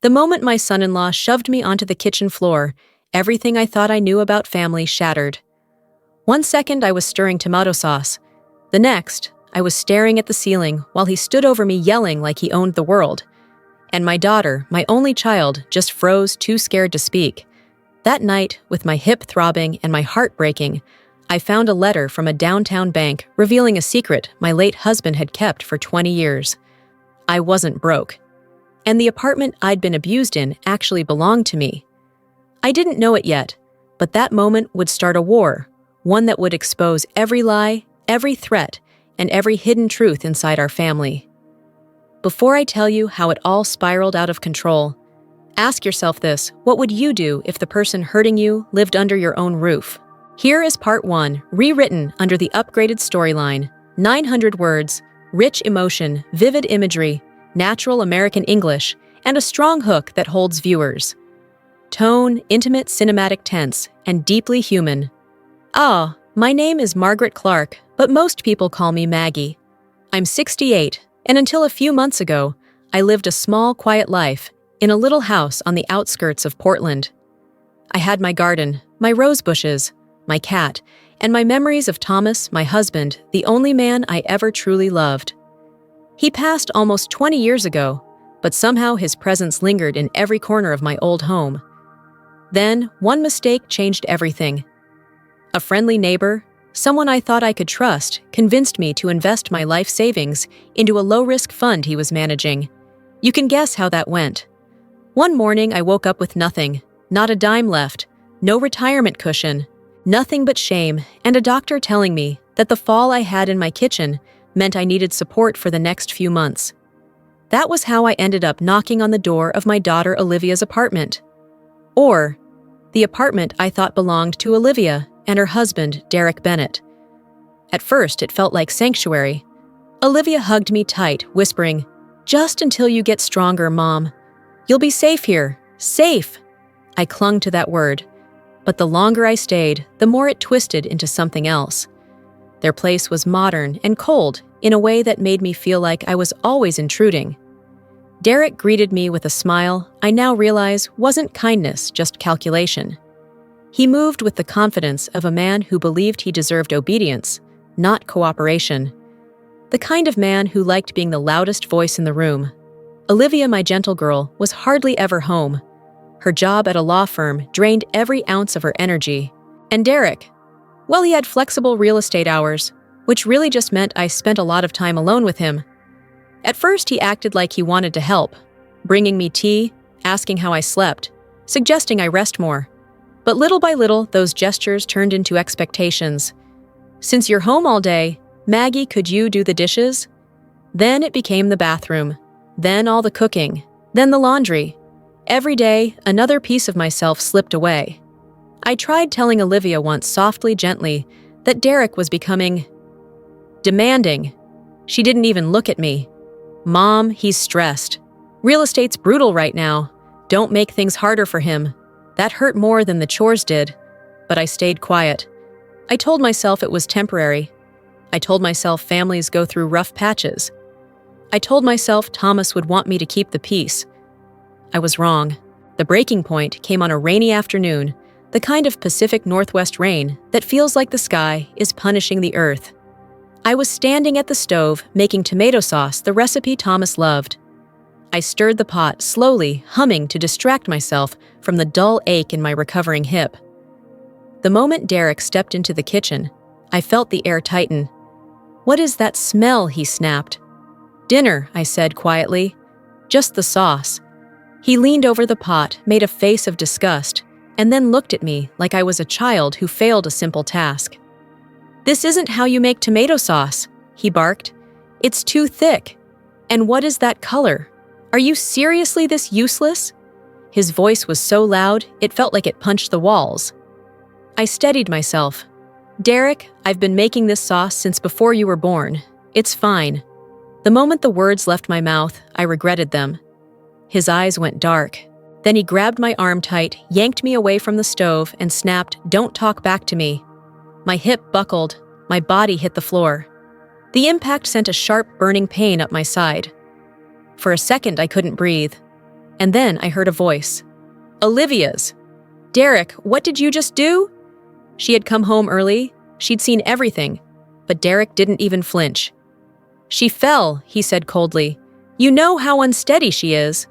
The moment my son-in-law shoved me onto the kitchen floor, everything I thought I knew about family shattered. One second I was stirring tomato sauce. The next, I was staring at the ceiling while he stood over me yelling like he owned the world. And my daughter, my only child, just froze, too scared to speak. That night, with my hip throbbing and my heart breaking, I found a letter from a downtown bank revealing a secret my late husband had kept for 20 years. I wasn't broke. And the apartment I'd been abused in actually belonged to me. I didn't know it yet, but that moment would start a war, one that would expose every lie, every threat, and every hidden truth inside our family. Before I tell you how it all spiraled out of control, ask yourself this: what would you do if the person hurting you lived under your own roof? Here is part 1, rewritten under the upgraded storyline. 900 words, rich emotion, vivid imagery, natural American English, and a strong hook that holds viewers. Tone, intimate cinematic tense, and deeply human. My name is Margaret Clark, but most people call me Maggie. I'm 68, and until a few months ago, I lived a small, quiet life in a little house on the outskirts of Portland. I had my garden, my rose bushes, my cat, and my memories of Thomas, my husband, the only man I ever truly loved. He passed almost 20 years ago, but somehow his presence lingered in every corner of my old home. Then, one mistake changed everything. A friendly neighbor, someone I thought I could trust, convinced me to invest my life savings into a low-risk fund he was managing. You can guess how that went. One morning I woke up with nothing, not a dime left, no retirement cushion, nothing but shame, and a doctor telling me that the fall I had in my kitchen meant I needed support for the next few months. That was how I ended up knocking on the door of my daughter Olivia's apartment. Or, the apartment I thought belonged to Olivia and her husband, Derek Bennett. At first, it felt like sanctuary. Olivia hugged me tight, whispering, "Just until you get stronger, Mom. You'll be safe here. Safe." I clung to that word. But the longer I stayed, the more it twisted into something else. Their place was modern and cold in a way that made me feel like I was always intruding. Derek greeted me with a smile I now realize wasn't kindness, just calculation. He moved with the confidence of a man who believed he deserved obedience, not cooperation. The kind of man who liked being the loudest voice in the room. Olivia, my gentle girl, was hardly ever home. Her job at a law firm drained every ounce of her energy. And Derek, well, he had flexible real estate hours, which really just meant I spent a lot of time alone with him. At first, he acted like he wanted to help, bringing me tea, asking how I slept, suggesting I rest more. But little by little, those gestures turned into expectations. "Since you're home all day, Maggie, could you do the dishes?" Then it became the bathroom, then all the cooking, then the laundry. Every day, another piece of myself slipped away. I tried telling Olivia once softly, gently, that Derek was becoming demanding. She didn't even look at me. "Mom, he's stressed. Real estate's brutal right now. Don't make things harder for him." That hurt more than the chores did, but I stayed quiet. I told myself it was temporary. I told myself families go through rough patches. I told myself Thomas would want me to keep the peace. I was wrong. The breaking point came on a rainy afternoon, the kind of Pacific Northwest rain that feels like the sky is punishing the earth. I was standing at the stove making tomato sauce, the recipe Thomas loved. I stirred the pot slowly, humming to distract myself from the dull ache in my recovering hip. The moment Derek stepped into the kitchen, I felt the air tighten. "What is that smell?" he snapped. "Dinner," I said quietly. "Just the sauce." He leaned over the pot, made a face of disgust, and then looked at me like I was a child who failed a simple task. "This isn't how you make tomato sauce," he barked. "It's too thick. And what is that color? Are you seriously this useless?" His voice was so loud, it felt like it punched the walls. I steadied myself. "Derek, I've been making this sauce since before you were born. It's fine." The moment the words left my mouth, I regretted them. His eyes went dark. Then he grabbed my arm tight, yanked me away from the stove, and snapped, "Don't talk back to me." My hip buckled. My body hit the floor. The impact sent a sharp, burning pain up my side. For a second, I couldn't breathe. And then I heard a voice. Olivia's. Derek, what did you just do? She had come home early. She'd seen everything. But Derek didn't even flinch. She fell, he said coldly. You know how unsteady she is.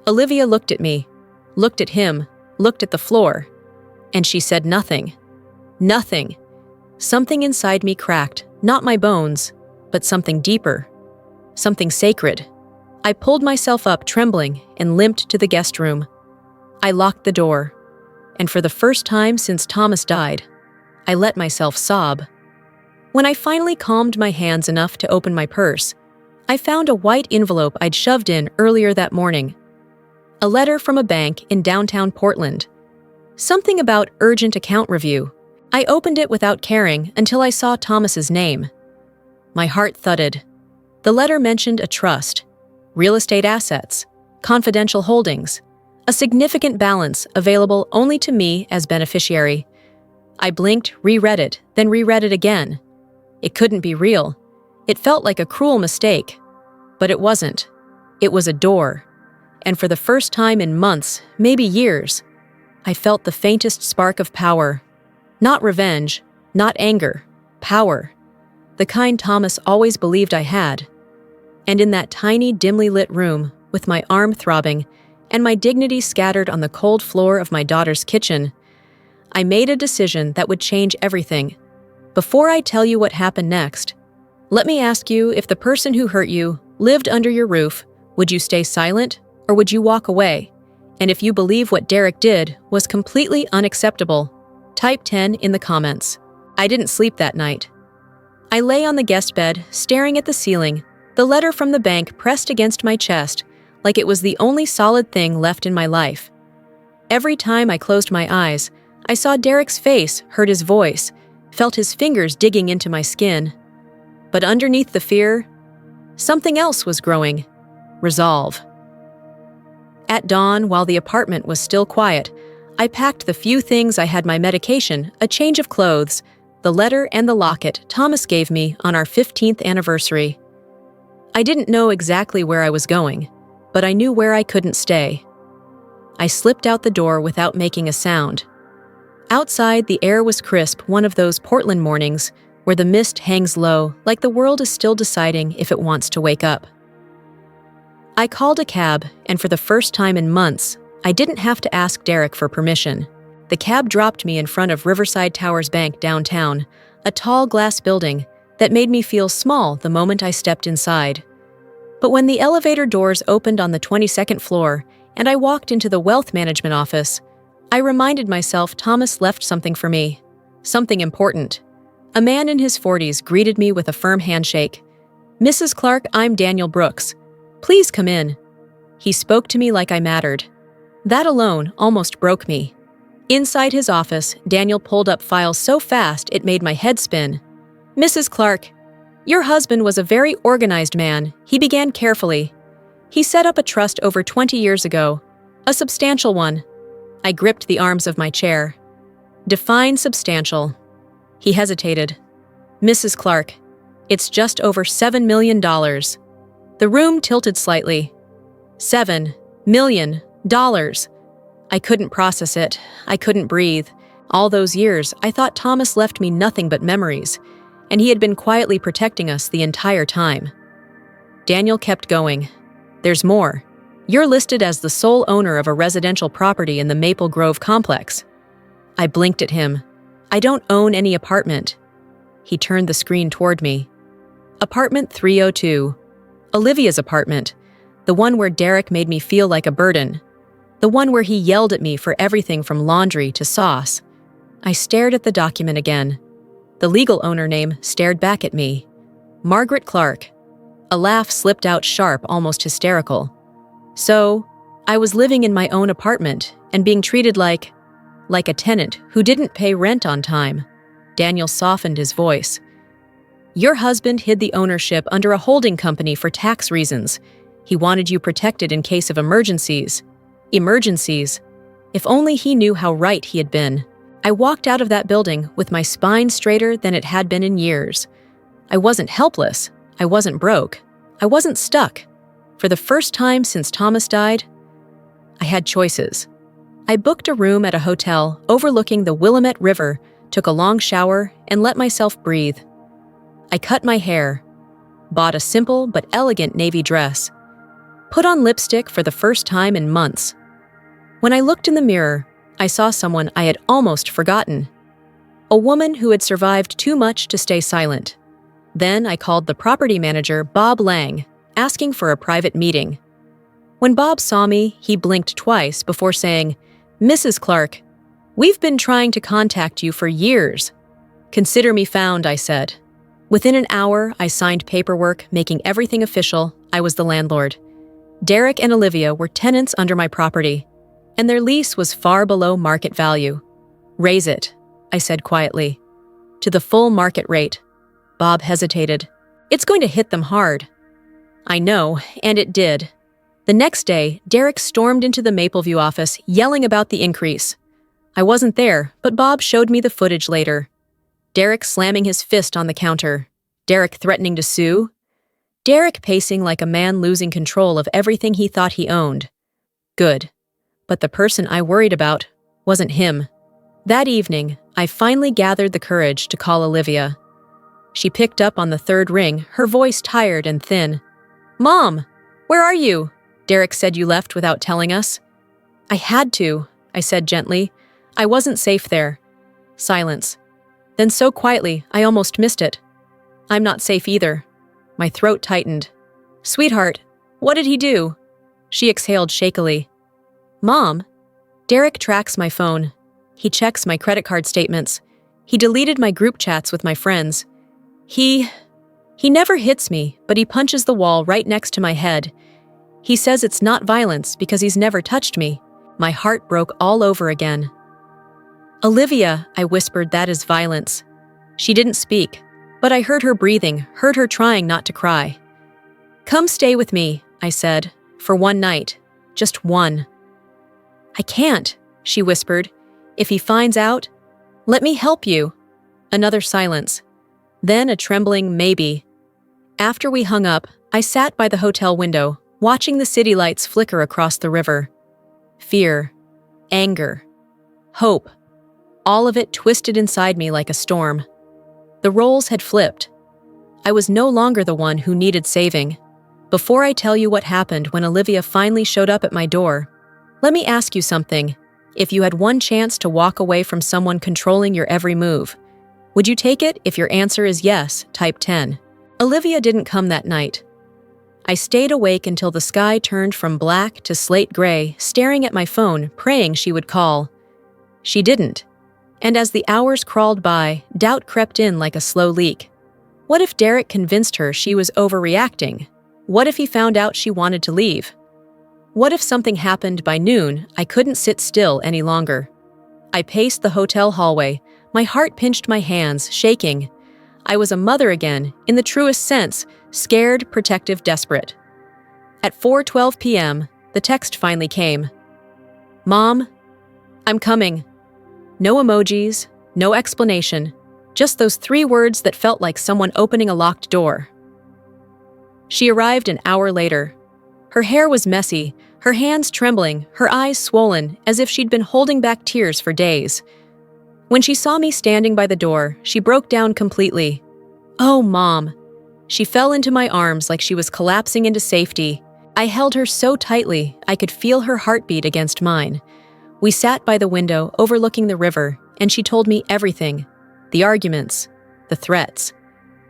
Olivia looked at me, looked at him, looked at the floor. And she said nothing. Nothing. Something inside me cracked, not my bones, but something deeper. Something sacred. I pulled myself up trembling and limped to the guest room. I locked the door. And for the first time since Thomas died, I let myself sob. When I finally calmed my hands enough to open my purse, I found a white envelope I'd shoved in earlier that morning. A letter from a bank in downtown Portland. Something about urgent account review. I opened it without caring until I saw Thomas's name. My heart thudded. The letter mentioned a trust, real estate assets, confidential holdings, a significant balance available only to me as beneficiary. I blinked, reread it, then reread it again. It couldn't be real. It felt like a cruel mistake. But it wasn't. It was a door. And for the first time in months, maybe years, I felt the faintest spark of power. Not revenge, not anger, power. The kind Thomas always believed I had. And in that tiny, dimly lit room, with my arm throbbing and my dignity scattered on the cold floor of my daughter's kitchen, I made a decision that would change everything. Before I tell you what happened next, let me ask you, if the person who hurt you lived under your roof, would you stay silent or would you walk away? And if you believe what Derek did was completely unacceptable, type 10 in the comments. I didn't sleep that night. I lay on the guest bed, staring at the ceiling, the letter from the bank pressed against my chest, like it was the only solid thing left in my life. Every time I closed my eyes, I saw Derek's face, heard his voice, felt his fingers digging into my skin. But underneath the fear, something else was growing. Resolve. At dawn, while the apartment was still quiet, I packed the few things I had: my medication, a change of clothes, the letter and the locket Thomas gave me on our 15th anniversary. I didn't know exactly where I was going, but I knew where I couldn't stay. I slipped out the door without making a sound. Outside, the air was crisp, one of those Portland mornings where the mist hangs low, like the world is still deciding if it wants to wake up. I called a cab, and for the first time in months, I didn't have to ask Derek for permission. The cab dropped me in front of Riverside Towers Bank downtown, a tall glass building that made me feel small the moment I stepped inside. But when the elevator doors opened on the 22nd floor and I walked into the wealth management office, I reminded myself Thomas left something for me, something important. A man in his 40s greeted me with a firm handshake. "Mrs. Clark, I'm Daniel Brooks. Please come in." He spoke to me like I mattered. That alone almost broke me. Inside his office, Daniel pulled up files so fast it made my head spin. "Mrs. Clark, your husband was a very organized man," he began carefully. "He set up a trust over 20 years ago, a substantial one." I gripped the arms of my chair. "Define substantial." He hesitated. "Mrs. Clark, it's just over $7 million. The room tilted slightly. $7 million. I couldn't process it. I couldn't breathe. All those years, I thought Thomas left me nothing but memories, and he had been quietly protecting us the entire time. Daniel kept going. "There's more. You're listed as the sole owner of a residential property in the Maple Grove complex." I blinked at him. "I don't own any apartment." He turned the screen toward me. "Apartment 302. Olivia's apartment. The one where Derek made me feel like a burden. The one where he yelled at me for everything from laundry to sauce." I stared at the document again. The legal owner name stared back at me. Margaret Clark. A laugh slipped out sharp, almost hysterical. So, I was living in my own apartment and being treated like a tenant who didn't pay rent on time. Daniel softened his voice. "Your husband hid the ownership under a holding company for tax reasons. He wanted you protected in case of emergencies. Emergencies. If only he knew how right he had been." I walked out of that building with my spine straighter than it had been in years. I wasn't helpless. I wasn't broke. I wasn't stuck. For the first time since Thomas died, I had choices. I booked a room at a hotel overlooking the Willamette River, took a long shower, and let myself breathe. I cut my hair, bought a simple but elegant navy dress, put on lipstick for the first time in months. When I looked in the mirror, I saw someone I had almost forgotten. A woman who had survived too much to stay silent. Then I called the property manager, Bob Lang, asking for a private meeting. When Bob saw me, he blinked twice before saying, "Mrs. Clark, we've been trying to contact you for years." "Consider me found," I said. Within an hour, I signed paperwork, making everything official. I was the landlord. Derek and Olivia were tenants under my property, and their lease was far below market value. "Raise it," I said quietly, "to the full market rate." Bob hesitated. "It's going to hit them hard." I know, and it did. The next day, Derek stormed into the Mapleview office, yelling about the increase. I wasn't there, but Bob showed me the footage later. Derek slamming his fist on the counter. Derek threatening to sue. Derek pacing like a man losing control of everything he thought he owned. Good. But the person I worried about wasn't him. That evening, I finally gathered the courage to call Olivia. She picked up on the third ring, her voice tired and thin. "Mom, where are you?" Derek said you left without telling us. "I had to," I said gently. "I wasn't safe there." Silence. Then so quietly, I almost missed it. "I'm not safe either." My throat tightened. "Sweetheart, what did he do?" She exhaled shakily. "Mom?" Derek tracks my phone. He checks my credit card statements. He deleted my group chats with my friends. He never hits me, but he punches the wall right next to my head. He says it's not violence because he's never touched me. My heart broke all over again. "Olivia," I whispered, "that is violence." She didn't speak, but I heard her breathing, heard her trying not to cry. "Come stay with me," I said, "for one night. Just one." "I can't," she whispered. "If he finds out, let me help you." Another silence. Then a trembling maybe. After we hung up, I sat by the hotel window, watching the city lights flicker across the river. Fear, anger, hope, all of it twisted inside me like a storm. The roles had flipped. I was no longer the one who needed saving. Before I tell you what happened when Olivia finally showed up at my door, let me ask you something. If you had one chance to walk away from someone controlling your every move, would you take it? If your answer is yes, type 10. Olivia didn't come that night. I stayed awake until the sky turned from black to slate gray, staring at my phone, praying she would call. She didn't. And as the hours crawled by, doubt crept in like a slow leak. What if Derek convinced her she was overreacting? What if he found out she wanted to leave? What if something happened by noon? I couldn't sit still any longer. I paced the hotel hallway. My heart pinched my hands, shaking. I was a mother again, in the truest sense, scared, protective, desperate. At 4:12 p.m., the text finally came. "Mom, I'm coming." No emojis, no explanation, just those 3 words that felt like someone opening a locked door. She arrived an hour later. Her hair was messy, her hands trembling, her eyes swollen, as if she'd been holding back tears for days. When she saw me standing by the door, she broke down completely. "Oh, Mom." She fell into my arms like she was collapsing into safety. I held her so tightly, I could feel her heartbeat against mine. We sat by the window overlooking the river, and she told me everything. The arguments, the threats.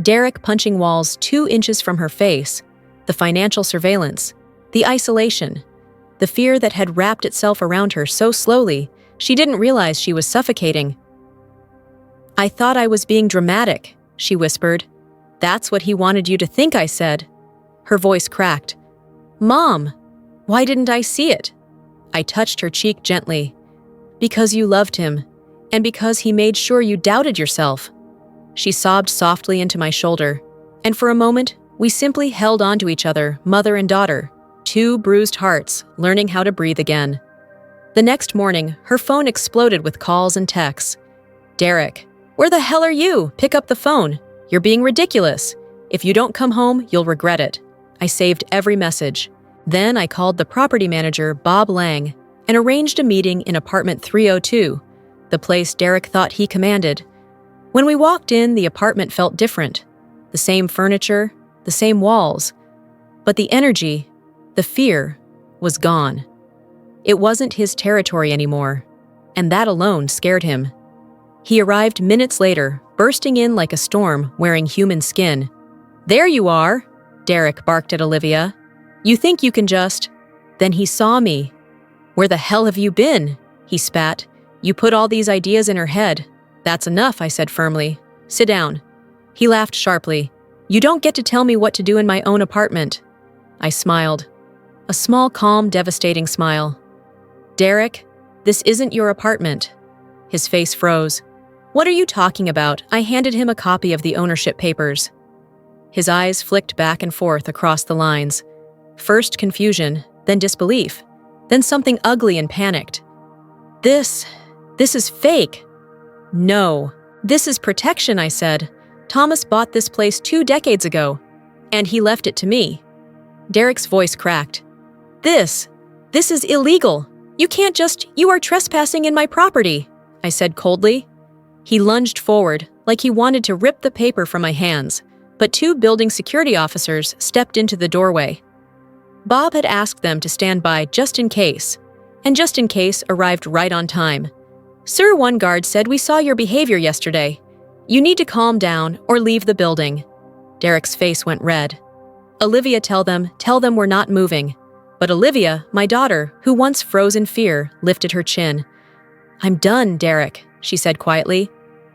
Derek punching walls 2 inches from her face, the financial surveillance, the isolation, the fear that had wrapped itself around her so slowly, she didn't realize she was suffocating. "I thought I was being dramatic," she whispered. "That's what he wanted you to think," I said. Her voice cracked. "Mom, why didn't I see it?" I touched her cheek gently. "Because you loved him, and because he made sure you doubted yourself." She sobbed softly into my shoulder, and for a moment, we simply held on to each other, mother and daughter, 2 bruised hearts, learning how to breathe again. The next morning, her phone exploded with calls and texts. "Derek, where the hell are you? Pick up the phone. You're being ridiculous. If you don't come home, you'll regret it." I saved every message. Then I called the property manager, Bob Lang, and arranged a meeting in apartment 302, the place Derek thought he commanded. When we walked in, the apartment felt different. The same furniture, the same walls. But the energy, the fear, was gone. It wasn't his territory anymore, and that alone scared him. He arrived minutes later, bursting in like a storm, wearing human skin. "There you are," Derek barked at Olivia. "You think you can just—" Then he saw me. "Where the hell have you been?" he spat. "You put all these ideas in her head." "That's enough," I said firmly. "Sit down." He laughed sharply. "You don't get to tell me what to do in my own apartment." I smiled. A small, calm, devastating smile. "Derek, this isn't your apartment." His face froze. "What are you talking about?" I handed him a copy of the ownership papers. His eyes flicked back and forth across the lines. First confusion, then disbelief, then something ugly and panicked. This is fake." "No, this is protection," I said. "Thomas bought this place 2 decades ago, and he left it to me." Derek's voice cracked. This is illegal. You are trespassing in my property," I said coldly. He lunged forward, like he wanted to rip the paper from my hands, but 2 building security officers stepped into the doorway. Bob had asked them to stand by just in case, and just in case arrived right on time. "Sir," one guard said, "we saw your behavior yesterday. You need to calm down or leave the building." Derek's face went red. "Olivia, tell them we're not moving." But Olivia, my daughter, who once froze in fear, lifted her chin. "I'm done, Derek," she said quietly.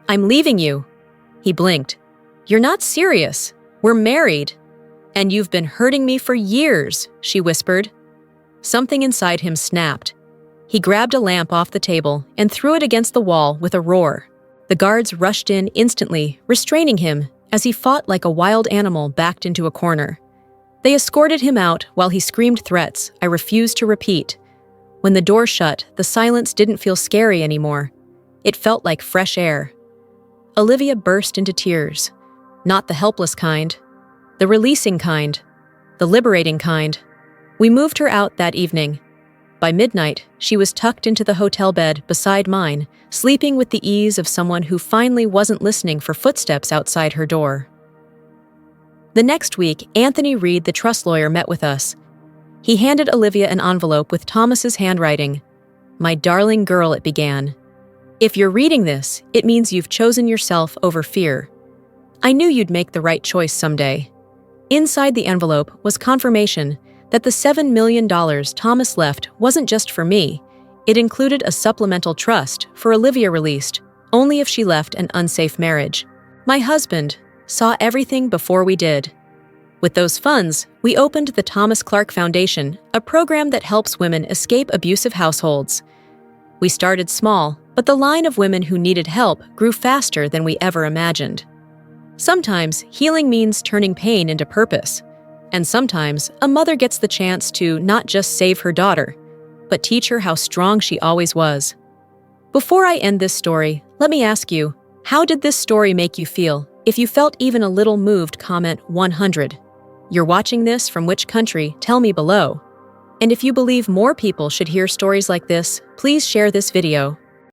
"I'm leaving you." He blinked. "You're not serious. We're married." "And you've been hurting me for years," she whispered. Something inside him snapped. He grabbed a lamp off the table and threw it against the wall with a roar. The guards rushed in instantly, restraining him as he fought like a wild animal backed into a corner. They escorted him out while he screamed threats I refused to repeat. When the door shut, the silence didn't feel scary anymore. It felt like fresh air. Olivia burst into tears. Not the helpless kind. The releasing kind. The liberating kind. We moved her out that evening. By midnight, she was tucked into the hotel bed beside mine, sleeping with the ease of someone who finally wasn't listening for footsteps outside her door. The next week, Anthony Reed, the trust lawyer, met with us. He handed Olivia an envelope with Thomas's handwriting. "My darling girl," it began. "If you're reading this, it means you've chosen yourself over fear. I knew you'd make the right choice someday." Inside the envelope was confirmation that the $7 million Thomas left wasn't just for me. It included a supplemental trust for Olivia released only if she left an unsafe marriage. My husband saw everything before we did. With those funds, we opened the Thomas Clark Foundation, a program that helps women escape abusive households. We started small, but the line of women who needed help grew faster than we ever imagined. Sometimes healing means turning pain into purpose, and sometimes a mother gets the chance to not just save her daughter, but teach her how strong she always was. Before I end this story, let me ask you, how did this story make you feel? If you felt even a little moved, comment 100. You're watching this from which country? Tell me below. And if you believe more people should hear stories like this, please share this video